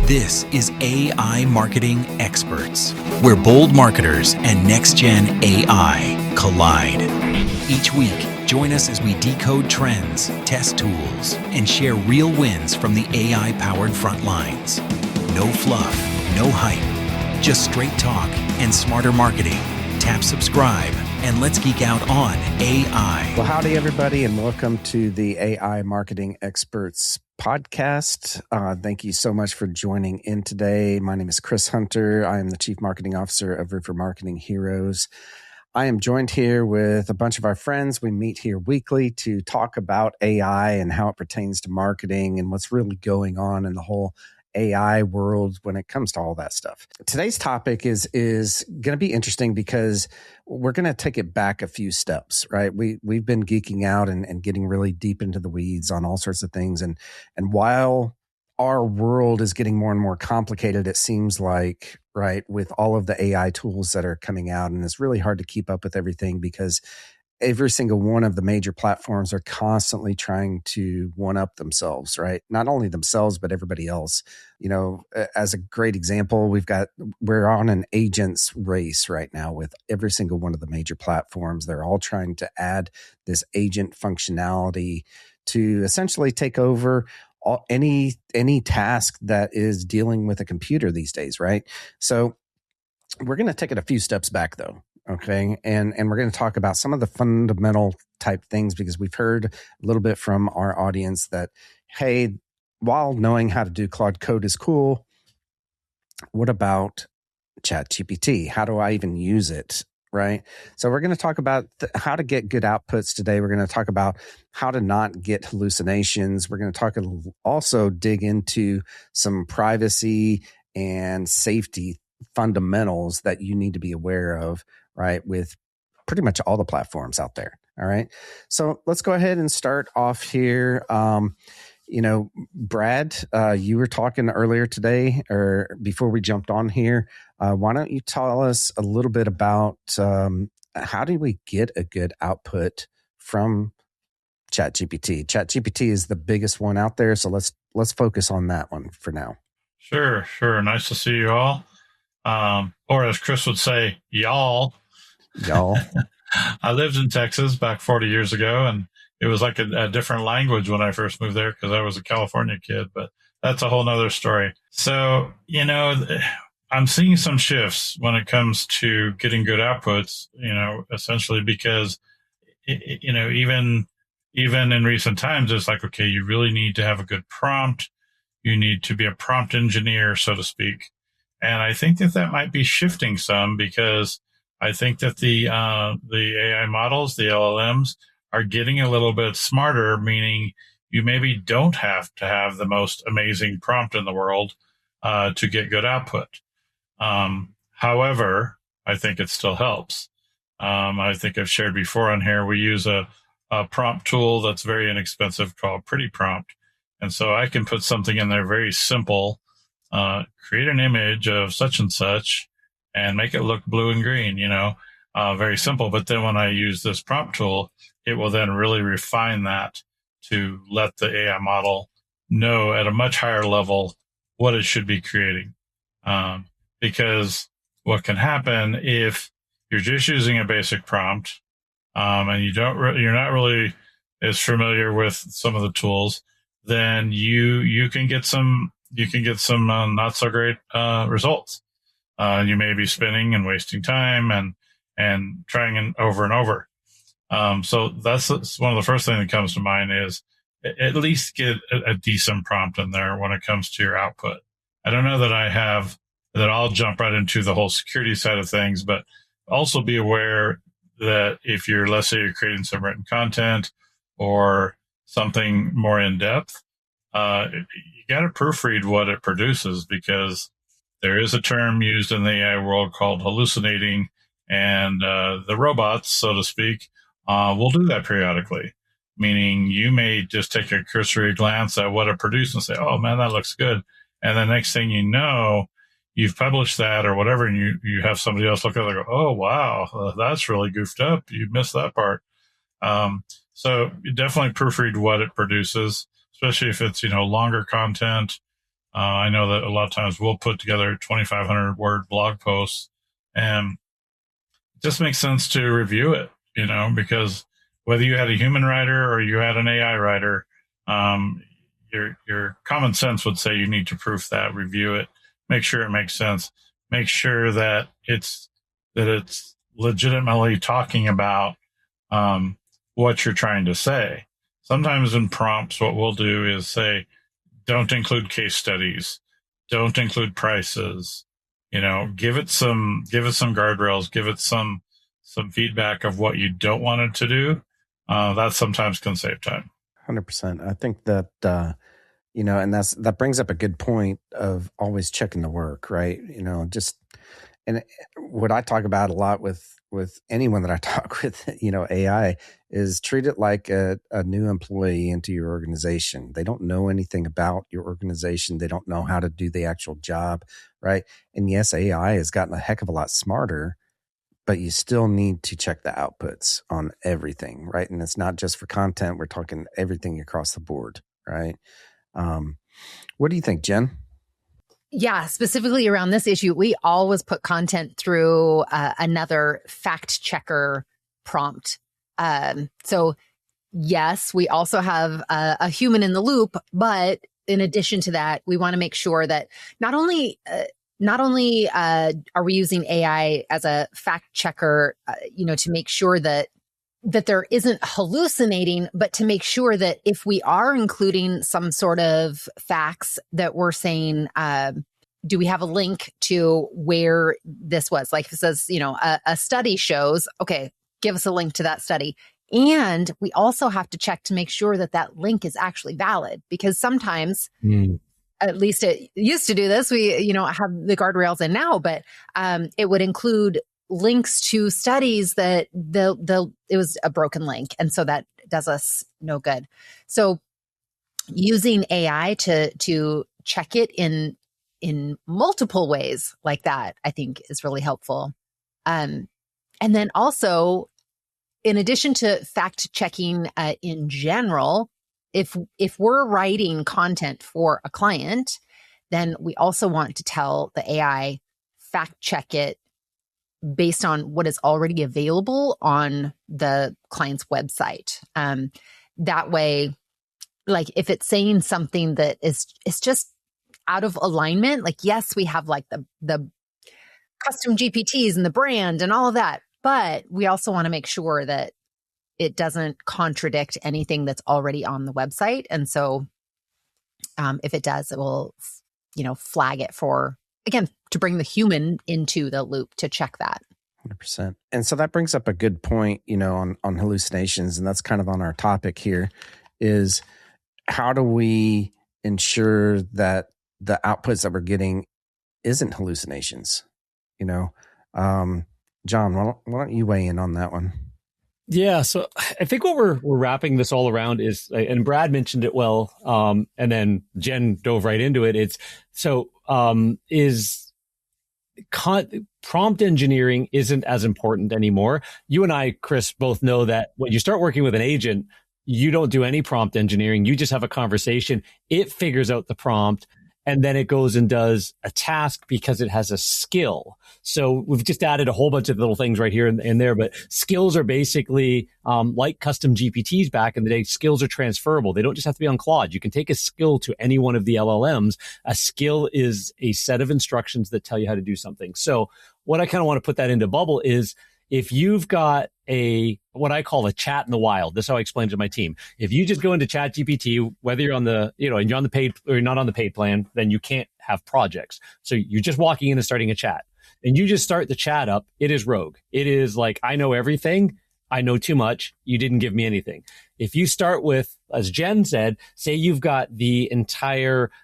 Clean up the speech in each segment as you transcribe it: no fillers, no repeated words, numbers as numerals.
This is AI Marketing Experts, where bold marketers and next-gen AI collide. Each week, join us as we decode trends, test tools, and share real wins from the AI-powered front lines. No fluff, no hype, just straight talk and smarter marketing. Tap subscribe and let's geek out on AI. Well, howdy, everybody, and welcome to the AI Marketing Experts podcast. Thank you so much for joining in today. My name is Chris Hunter. I am the Chief Marketing Officer of River Marketing Heroes. I am joined here with a bunch of our friends. We meet here weekly to talk about AI and how it pertains to marketing and what's really going on in the whole AI world when it comes to all that stuff. Today's topic is going to be interesting because we're going to take it back a few steps, right? We've been geeking out and getting really deep into the weeds on all sorts of things. And while our world is getting more and more complicated, it seems like, right, with all of the AI tools that are coming out, and it's really hard to keep up with everything because every single one of the major platforms are constantly trying to one up themselves, right? Not only themselves, but everybody else. You know, as a great example, we're on an agents race right now with every single one of the major platforms. They're all trying to add this agent functionality to essentially take over any task that is dealing with a computer these days, right? So we're going to take it a few steps back though. Okay. And we're going to talk about some of the fundamental type things because we've heard a little bit from our audience that, hey, while knowing how to do Claude Code is cool, what about ChatGPT? How do I even use it? Right. So we're going to talk about how to get good outputs today. We're going to talk about how to not get hallucinations. We're going to also dig into some privacy and safety fundamentals that you need to be aware of, right, with pretty much all the platforms out there. All right. So let's go ahead and start off here. Brad, you were talking earlier today or before we jumped on here. Why don't you tell us a little bit about how do we get a good output from ChatGPT? ChatGPT is the biggest one out there. So let's focus on that one for now. Sure. Nice to see you all. Or as Chris would say, y'all. I lived in Texas back 40 years ago, and it was like a different language when I first moved there because I was a California kid, but that's a whole nother story. So, I'm seeing some shifts when it comes to getting good outputs, essentially because, even in recent times, it's like, okay, you really need to have a good prompt. You need to be a prompt engineer, so to speak. And I think that might be shifting some because I think that the AI models, the LLMs, are getting a little bit smarter, meaning you maybe don't have to have the most amazing prompt in the world to get good output. However, I think it still helps. I think I've shared before on here, we use a prompt tool that's very inexpensive called Pretty Prompt. And so I can put something in there very simple, create an image of such and such and make it look blue and green, very simple. But then when I use this prompt tool, it will then really refine that to let the AI model know at a much higher level what it should be creating. Because what can happen if you're just using a basic prompt, and you're not really as familiar with some of the tools, then you can get some not so great results. You may be spinning and wasting time and trying it over and over. So that's one of the first things that comes to mind is at least get a decent prompt in there when it comes to your output. I don't know that I'll jump right into the whole security side of things, but also be aware that if let's say you're creating some written content or something more in depth, you got to proofread what it produces because there is a term used in the AI world called hallucinating, and the robots, so to speak, will do that periodically. Meaning you may just take a cursory glance at what it produced and say, oh man, that looks good. And the next thing you know, you've published that or whatever, and you have somebody else look at it and go, oh, wow, that's really goofed up. You missed that part. So you definitely proofread what it produces, especially if it's, longer content. I know that a lot of times we'll put together 2,500 word blog posts, and it just makes sense to review it, because whether you had a human writer or you had an AI writer, your common sense would say you need to proof that, review it, make sure it makes sense, make sure that it's legitimately talking about what you're trying to say. Sometimes in prompts, what we'll do is say, don't include case studies, don't include prices. Give it some guardrails, give it some feedback of what you don't want it to do. That sometimes can save time. 100%. I think that and that brings up a good point of always checking the work, right? And what I talk about a lot with anyone that I talk with, AI, is treat it like a new employee into your organization. They don't know anything about your organization. They don't know how to do the actual job, right? And yes, AI has gotten a heck of a lot smarter, but you still need to check the outputs on everything, right? And it's not just for content. We're talking everything across the board, right? What do you think, Jen? Yeah, specifically around this issue, we always put content through another fact checker prompt. So yes, we also have a human in the loop, but in addition to that, we want to make sure that not only are we using AI as a fact checker, to make sure that there isn't hallucinating, but to make sure that if we are including some sort of facts that we're saying, do we have a link to where this was? Like if it says, a study shows, okay, give us a link to that study. And we also have to check to make sure that that link is actually valid, because sometimes, at least it used to do this, we, have the guardrails in now, but it would include links to studies that it was a broken link. And so that does us no good. So using AI to check it in multiple ways like that, I think is really helpful. And then also, in addition to fact checking in general, if we're writing content for a client, then we also want to tell the AI, fact check it based on what is already available on the client's website. That way, like if it's saying something that is just out of alignment, like yes, we have like the custom GPTs and the brand and all of that, but we also want to make sure that it doesn't contradict anything that's already on the website. And so if it does, it will, flag it for, again, to bring the human into the loop to check that. 100%. And so that brings up a good point, on hallucinations. And that's kind of on our topic here, is how do we ensure that the outputs that we're getting isn't hallucinations? John, why don't you weigh in on that one? Yeah, so I think what we're wrapping this all around is, and Brad mentioned it well, and then Jen dove right into it. Prompt engineering isn't as important anymore. You and I, Chris, both know that when you start working with an agent, you don't do any prompt engineering. You just have a conversation. It figures out the prompt, and then it goes and does a task because it has a skill. So we've just added a whole bunch of little things right here and there, but skills are basically like custom GPTs back in the day. Skills are transferable. They don't just have to be on Claude. You can take a skill to any one of the LLMs. A skill is a set of instructions that tell you how to do something. So what I kind of want to put that into bubble is, if you've got what I call a chat in the wild, this is how I explain it to my team. If you just go into ChatGPT, whether you're on the, and you're on the paid or you're not on the paid plan, then you can't have projects. So you're just walking in and starting a chat, and you just start the chat up. It is rogue. It is like, I know everything. I know too much. You didn't give me anything. If you start with, as Jen said, say you've got an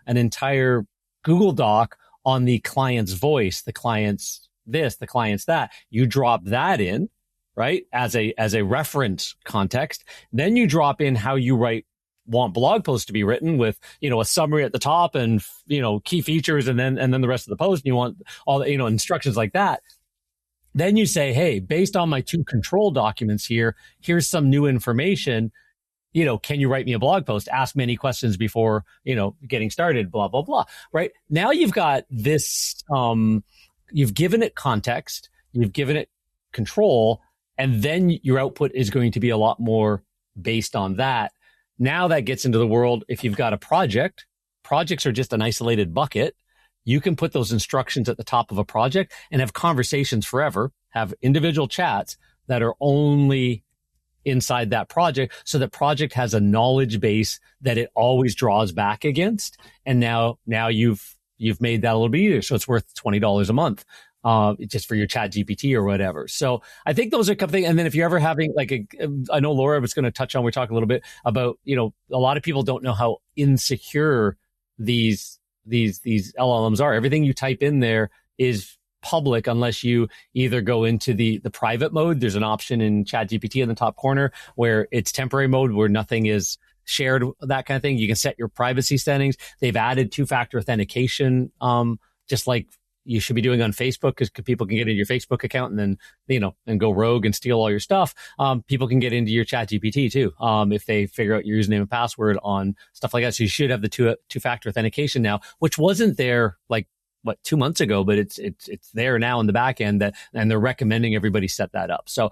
entire Google Doc on the client's voice, the client's this, the client's that, you drop that in, right, as a reference context. Then you drop in how you want blog posts to be written, with a summary at the top and key features, and then the rest of the post, and you want all the instructions like that. Then you say, hey, based on my two control documents here, here's some new information. can you write me a blog post? Ask many questions before, getting started, blah, blah, blah. Right now you've got this, you've given it context, you've given it control, and then your output is going to be a lot more based on that. Now that gets into the world. If you've got a project, projects are just an isolated bucket. You can put those instructions at the top of a project and have conversations forever, have individual chats that are only inside that project, so that project has a knowledge base that it always draws back against. And now you've made that a little bit easier. So it's worth $20 a month, just for your ChatGPT or whatever. So I think those are a couple things. And then if you're ever having I know Laura was going to touch on, we're talking a little bit about, a lot of people don't know how insecure these LLMs are. Everything you type in there is public unless you either go into the private mode. There's an option in ChatGPT in the top corner where it's temporary mode, where nothing is shared, that kind of thing. You can set your privacy settings. They've added two-factor authentication, just like you should be doing on Facebook, because people can get into your Facebook account and then, and go rogue and steal all your stuff. People can get into your ChatGPT too, if they figure out your username and password on stuff like that. So you should have the two-factor authentication now, which wasn't there 2 months ago, but it's there now in the back end, and they're recommending everybody set that up. So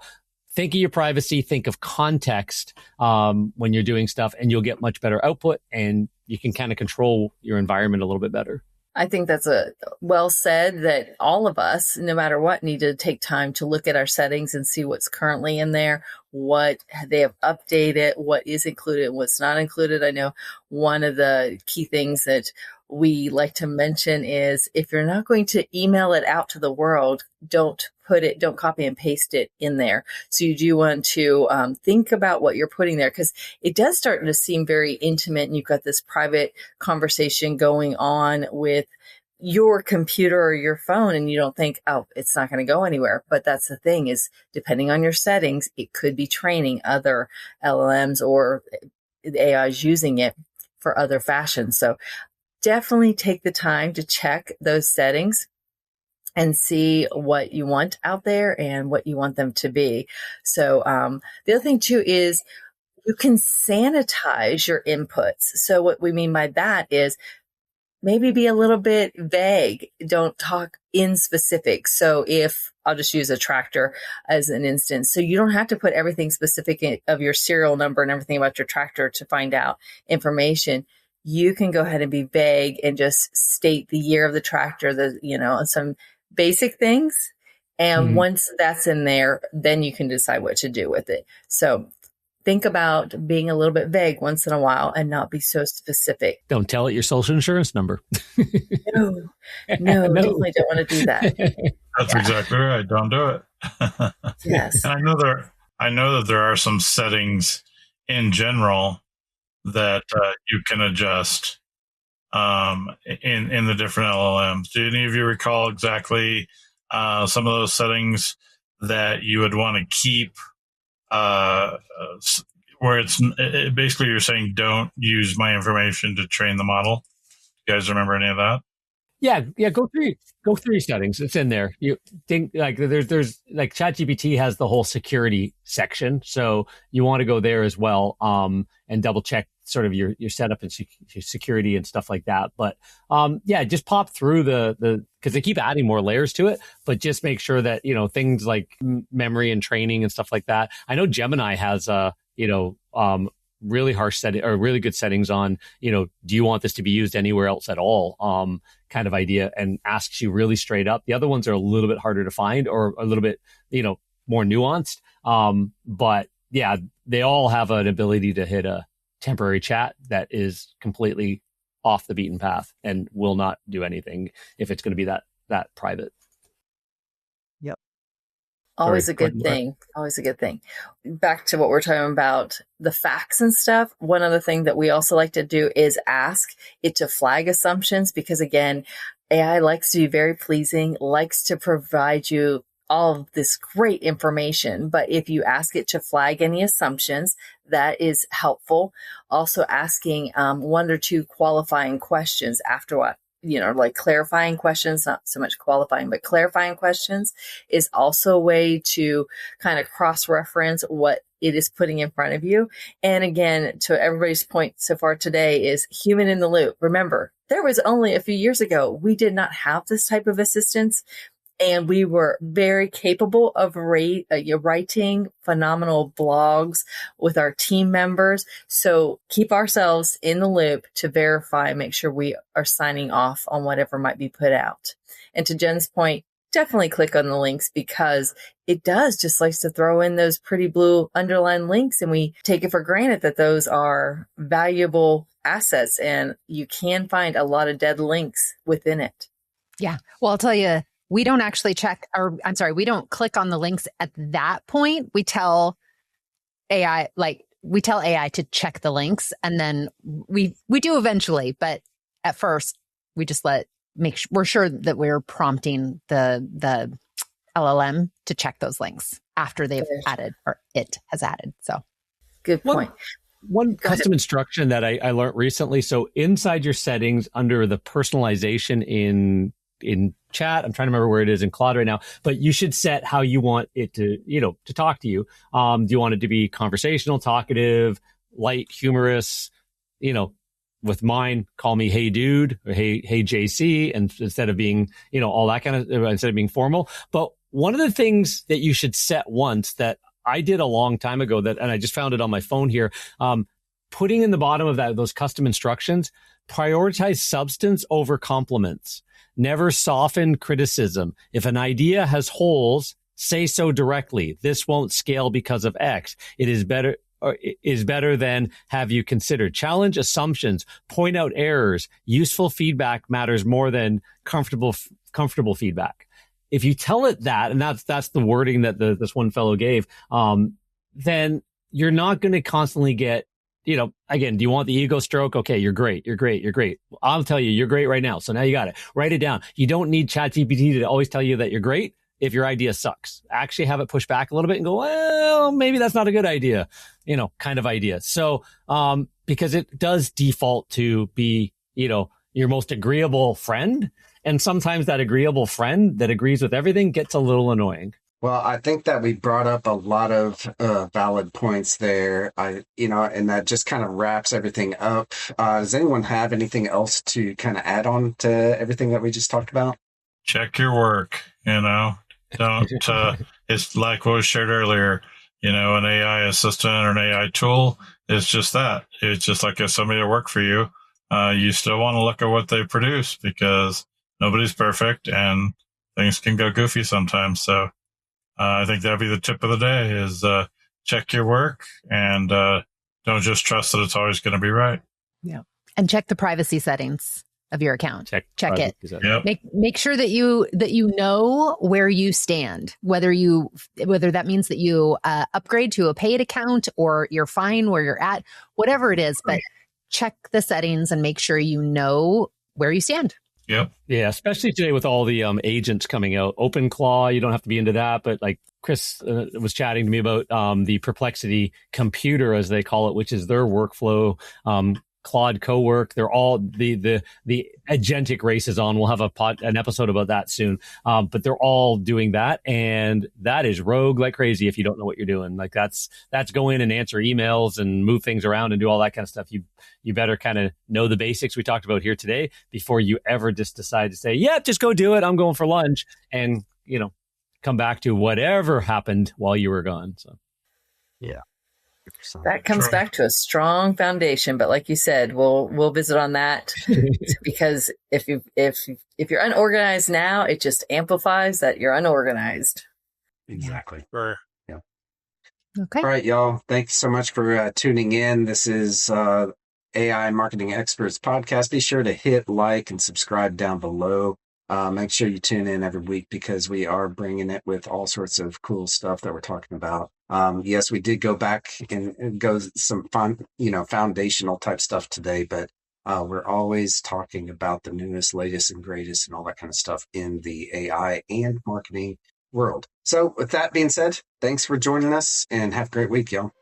think of your privacy, think of context, when you're doing stuff, and you'll get much better output, and you can kind of control your environment a little bit better. I think that's a well said, that all of us, no matter what, need to take time to look at our settings and see what's currently in there, what they have updated, what is included, what's not included. I know one of the key things that we like to mention is, if you're not going to email it out to the world, don't copy and paste it in there. So you do want to think about what you're putting there, because it does start to seem very intimate, and you've got this private conversation going on with your computer or your phone, and you don't think, oh, it's not going to go anywhere. But that's the thing, is depending on your settings, it could be training other LLMs or the AIs using it for other fashions. So definitely take the time to check those settings and see what you want out there and what you want them to be. So the other thing too is you can sanitize your inputs. So what we mean by that is maybe be a little bit vague. Don't talk in specifics. So if I'll just use a tractor as an instance. So you don't have to put everything specific of your serial number and everything about your tractor to find out information. You can go ahead and be vague and just state the year of the tractor, some basic things. And once that's in there, then you can decide what to do with it. So think about being a little bit vague once in a while and not be so specific. Don't tell it your social insurance number. No, definitely don't want to do that. That's exactly right. Don't do it. Yes. And I know that there are some settings in general that you can adjust in the different LLMs. Do any of you recall exactly some of those settings that you would want to keep, where basically you're saying don't use my information to train the model? You guys remember any of that? Yeah. Go through your settings. It's in there. You think there's ChatGPT has the whole security section, so you want to go there as well, and double check sort of your setup and your security and stuff like that. But just pop through the because they keep adding more layers to it. But just make sure that things like memory and training and stuff like that. I know Gemini has really harsh setting or really good settings on, do you want this to be used anywhere else at all? Kind of idea, and asks you really straight up. The other ones are a little bit harder to find or a little bit, more nuanced. But yeah, they all have an ability to hit a temporary chat that is completely off the beaten path and will not do anything if it's going to be that private. Yep. Always a good thing. Always a good thing. Back to what we're talking about, the facts and stuff. One other thing that we also like to do is ask it to flag assumptions, because again, AI likes to be very pleasing, likes to provide you all of this great information. But if you ask it to flag any assumptions, that is helpful. Also asking one or two qualifying questions after what, like clarifying questions, not so much qualifying, but clarifying questions is also a way to kind of cross-reference what it is putting in front of you. And again, to everybody's point so far today is human in the loop. Remember, there was only a few years ago, we did not have this type of assistance. And we were very capable of writing phenomenal blogs with our team members. So keep ourselves in the loop to verify, make sure we are signing off on whatever might be put out. And to Jen's point, definitely click on the links, because it does just like to throw in those pretty blue underlined links. And we take it for granted that those are valuable assets, and you can find a lot of dead links within it. Yeah. Well, I'll tell you, we don't actually we don't click on the links at that point. We tell AI to check the links, and then we do eventually, but at first we just we're sure that we're prompting the LLM to check those links after they've added, or it has added. So good point. One custom instruction that I learned recently. So inside your settings under the personalization in chat, I'm trying to remember where it is in Claude right now, but you should set how you want it to, to talk to you. Do you want it to be conversational, talkative, light, humorous? With mine, call me hey dude or hey JC, and instead of being, all that kind of, instead of being formal. But one of the things that you should set once that I did a long time ago and I just found it on my phone here, putting in the bottom of those custom instructions, prioritize substance over compliments. Never soften criticism. If an idea has holes, say so directly. This won't scale because of X. It is better than have you considered. Challenge assumptions, point out errors. Useful feedback matters more than comfortable feedback. If you tell it that, and that's the wording that this one fellow gave, then you're not going to constantly get, again, do you want the ego stroke? Okay, you're great. I'll tell you, you're great right now. So now you got it. Write it down. You don't need ChatGPT to always tell you that you're great if your idea sucks. Actually have it push back a little bit and go, well, maybe that's not a good idea, kind of idea. So, because it does default to be, your most agreeable friend. And sometimes that agreeable friend that agrees with everything gets a little annoying. Well, I think that we brought up a lot of valid points there. And that just kind of wraps everything up. Does anyone have anything else to kind of add on to everything that we just talked about? Check your work, Don't, it's like what was shared earlier, an AI assistant or an AI tool is just that. It's just like if somebody to work for you, you still want to look at what they produce, because nobody's perfect and things can go goofy sometimes. So I think that'd be the tip of the day is check your work and don't just trust that it's always going to be right. Yeah. And check the privacy settings of your account. Check it. Yep. Make sure that you know where you stand, whether that means that you upgrade to a paid account or you're fine where you're at, whatever it is, but check the settings and make sure you know where you stand. Yep. Yeah, especially today with all the agents coming out. OpenClaw, you don't have to be into that, but like Chris was chatting to me about the Perplexity computer, as they call it, which is their workflow. Claude Cowork, they're all the agentic race is on. We'll have an episode about that soon. But they're all doing that, and that is rogue like crazy if you don't know what you're doing. Like that's go in and answer emails and move things around and do all that kind of stuff. You better kind of know the basics we talked about here today before you ever just decide to say, yeah, just go do it. I'm going for lunch, and come back to whatever happened while you were gone. So yeah. That comes back to a strong foundation, but like you said, we'll visit on that because if you're unorganized now, it just amplifies that you're unorganized. Exactly. Sure. Yeah. Okay. All right, y'all. Thanks so much for tuning in. This is AI Marketing Experts Podcast. Be sure to hit like and subscribe down below. Make sure you tune in every week because we are bringing it with all sorts of cool stuff that we're talking about. Yes, we did go back and go some foundational type stuff today, but we're always talking about the newest, latest, and greatest and all that kind of stuff in the AI and marketing world. So with that being said, thanks for joining us and have a great week, y'all.